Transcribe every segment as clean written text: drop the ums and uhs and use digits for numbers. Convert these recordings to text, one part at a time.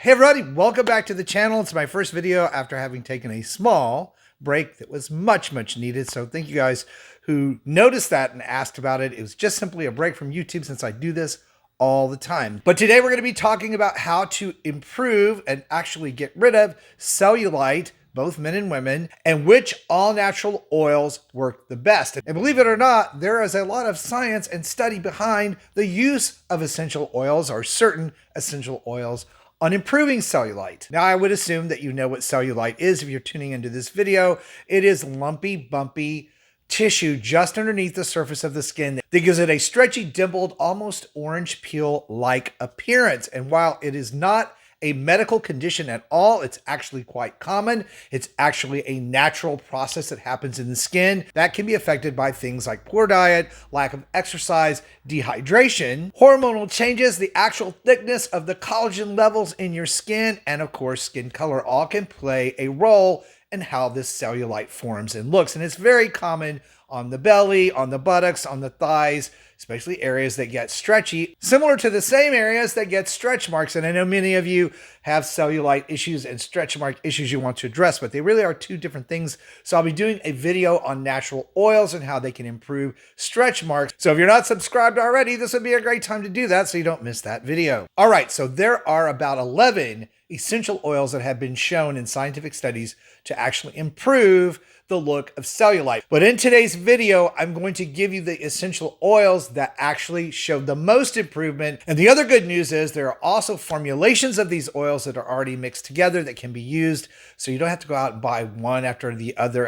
Hey everybody, welcome back to the channel. It's my first video after having taken a small break that was much needed. So thank you guys who noticed that and asked about it. It was just simply a break from YouTube since I do this all the time. But today we're going to be talking about how to improve and actually get rid of cellulite, both men and women, and which all-natural oils work the best. And believe it or not, there is a lot of science and study behind the use of essential oils or certain essential oils on improving cellulite. Now, I would assume that you know what cellulite is if you're tuning into this video. It is lumpy, bumpy tissue just underneath the surface of the skin that gives it a stretchy, dimpled, almost orange peel-like appearance. And while it is not a medical condition at all, it's actually quite common. It's actually a natural process that happens in the skin that can be affected by things like poor diet, lack of exercise, dehydration, hormonal changes, the actual thickness of the collagen levels in your skin, and of course, skin color all can play a role in how this cellulite forms and looks. And it's very common on the belly, on the buttocks, on the thighs, especially areas that get stretchy, similar to the same areas that get stretch marks. And I know many of you have cellulite issues and stretch mark issues you want to address, but they really are two different things. So I'll be doing a video on natural oils and how they can improve stretch marks. So if you're not subscribed already, this would be a great time to do that so you don't miss that video. All right, so there are about 11 essential oils that have been shown in scientific studies to actually improve the look of cellulite. But in today's video, I'm going to give you the essential oils that actually showed the most improvement. And the other good news is there are also formulations of these oils that are already mixed together that can be used. So you don't have to go out and buy one after the other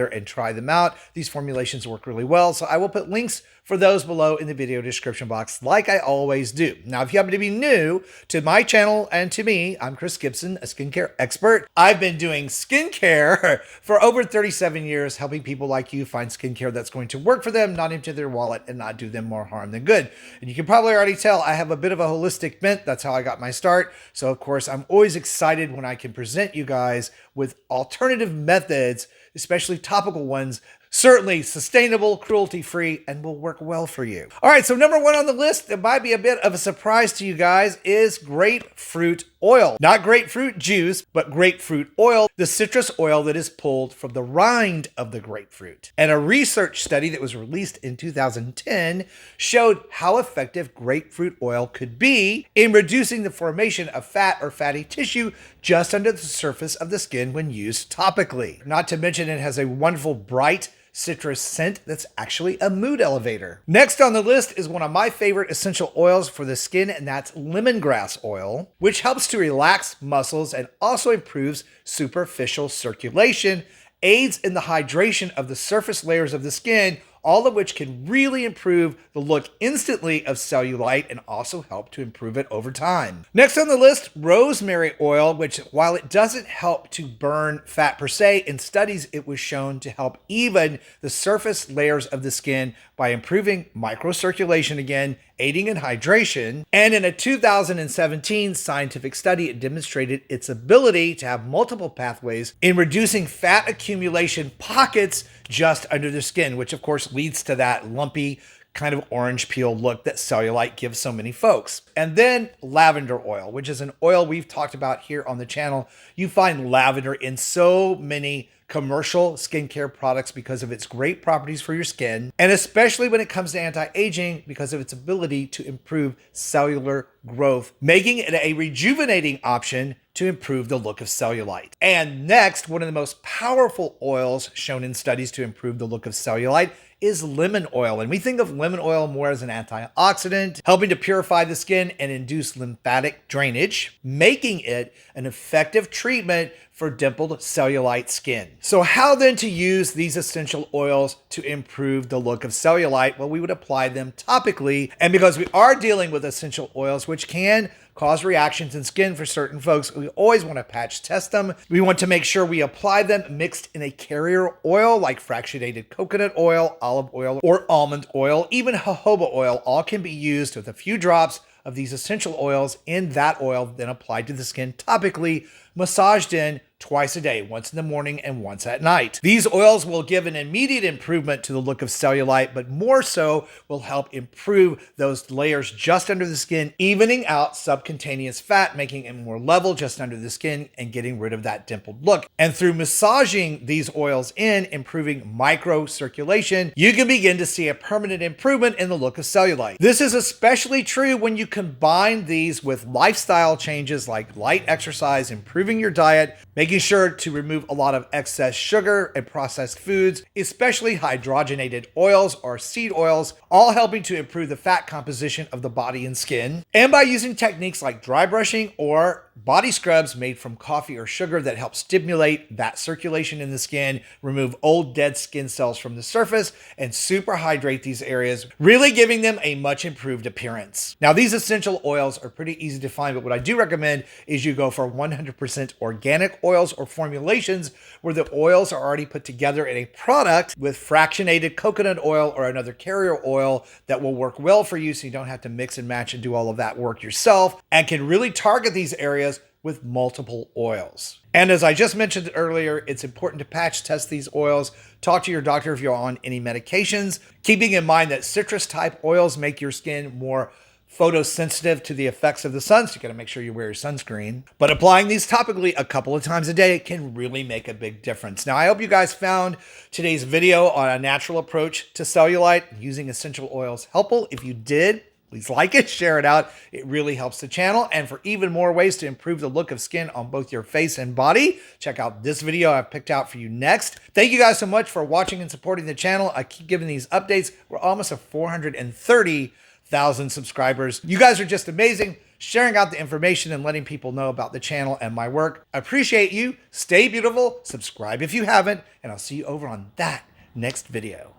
and try them out. These formulations work really well. So I will put links for those below in the video description box, like I always do. Now, if you happen to be new to my channel and to me, I'm Chris Gibson, a skincare expert. I've been doing skincare for over 37 years, helping people like you find skincare that's going to work for them, not empty their wallet, and not do them more harm than good. And you can probably already tell I have a bit of a holistic bent. That's how I got my start. So, of course, I'm always excited when I can present you guys with alternative methods, especially topical ones, certainly sustainable, cruelty-free, and will work well for you. All right, so number one on the list, that might be a bit of a surprise to you guys, is grapefruit oil. Not grapefruit juice, but grapefruit oil, the citrus oil that is pulled from the rind of the grapefruit. And a research study that was released in 2010 showed how effective grapefruit oil could be in reducing the formation of fat or fatty tissue just under the surface of the skin when used topically. Not to mention it has a wonderful bright citrus scent that's actually a mood elevator. Next on the list is one of my favorite essential oils for the skin, and that's lemongrass oil, which helps to relax muscles and also improves superficial circulation, aids in the hydration of the surface layers of the skin, all of which can really improve the look instantly of cellulite and also help to improve it over time. Next on the list, rosemary oil, which while it doesn't help to burn fat per se, in studies it was shown to help even the surface layers of the skin by improving microcirculation again, aiding in hydration. And in a 2017 scientific study, it demonstrated its ability to have multiple pathways in reducing fat accumulation pockets just under the skin, which of course leads to that lumpy kind of orange peel look that cellulite gives so many folks. And then lavender oil, which is an oil we've talked about here on the channel. You find lavender in so many commercial skincare products because of its great properties for your skin, and especially when it comes to anti-aging because of its ability to improve cellular growth, making it a rejuvenating option to improve the look of cellulite. And next, one of the most powerful oils shown in studies to improve the look of cellulite is lemon oil. And we think of lemon oil more as an antioxidant, helping to purify the skin and induce lymphatic drainage, making it an effective treatment for dimpled cellulite skin. So how then to use these essential oils to improve the look of cellulite? Well, we would apply them topically. And because we are dealing with essential oils, which can cause reactions in skin for certain folks, we always want to patch test them. We want to make sure we apply them mixed in a carrier oil like fractionated coconut oil, olive oil, or almond oil. Even jojoba oil, all can be used with a few drops of these essential oils in that oil, then applied to the skin topically, massaged in twice a day, once in the morning and once at night. These oils will give an immediate improvement to the look of cellulite, but more so will help improve those layers just under the skin, evening out subcutaneous fat, making it more level just under the skin and getting rid of that dimpled look. And through massaging these oils in, improving microcirculation, you can begin to see a permanent improvement in the look of cellulite. This is especially true when you combine these with lifestyle changes like light exercise, improving your diet, making sure to remove a lot of excess sugar and processed foods, especially hydrogenated oils or seed oils, all helping to improve the fat composition of the body and skin. And by using techniques like dry brushing or body scrubs made from coffee or sugar that help stimulate that circulation in the skin, remove old dead skin cells from the surface, and super hydrate these areas, really giving them a much improved appearance. Now, these essential oils are pretty easy to find, but what I do recommend is you go for 100% organic oils or formulations where the oils are already put together in a product with fractionated coconut oil or another carrier oil that will work well for you so you don't have to mix and match and do all of that work yourself, and can really target these areas with multiple oils. And as I just mentioned earlier, it's important to patch test these oils. Talk to your doctor if you're on any medications, keeping in mind that citrus type oils make your skin more photosensitive to the effects of the sun, so you got to make sure you wear your sunscreen. But applying these topically a couple of times a day can really make a big difference. Now, I hope you guys found today's video on a natural approach to cellulite using essential oils helpful. If you did, please like it, share it out. It really helps the channel. And for even more ways to improve the look of skin on both your face and body, check out this video I've picked out for you next. Thank you guys so much for watching and supporting the channel. I keep giving these updates. We're almost at 430,000 subscribers. You guys are just amazing, sharing out the information and letting people know about the channel and my work. I appreciate you. Stay beautiful. Subscribe if you haven't, and I'll see you over on that next video.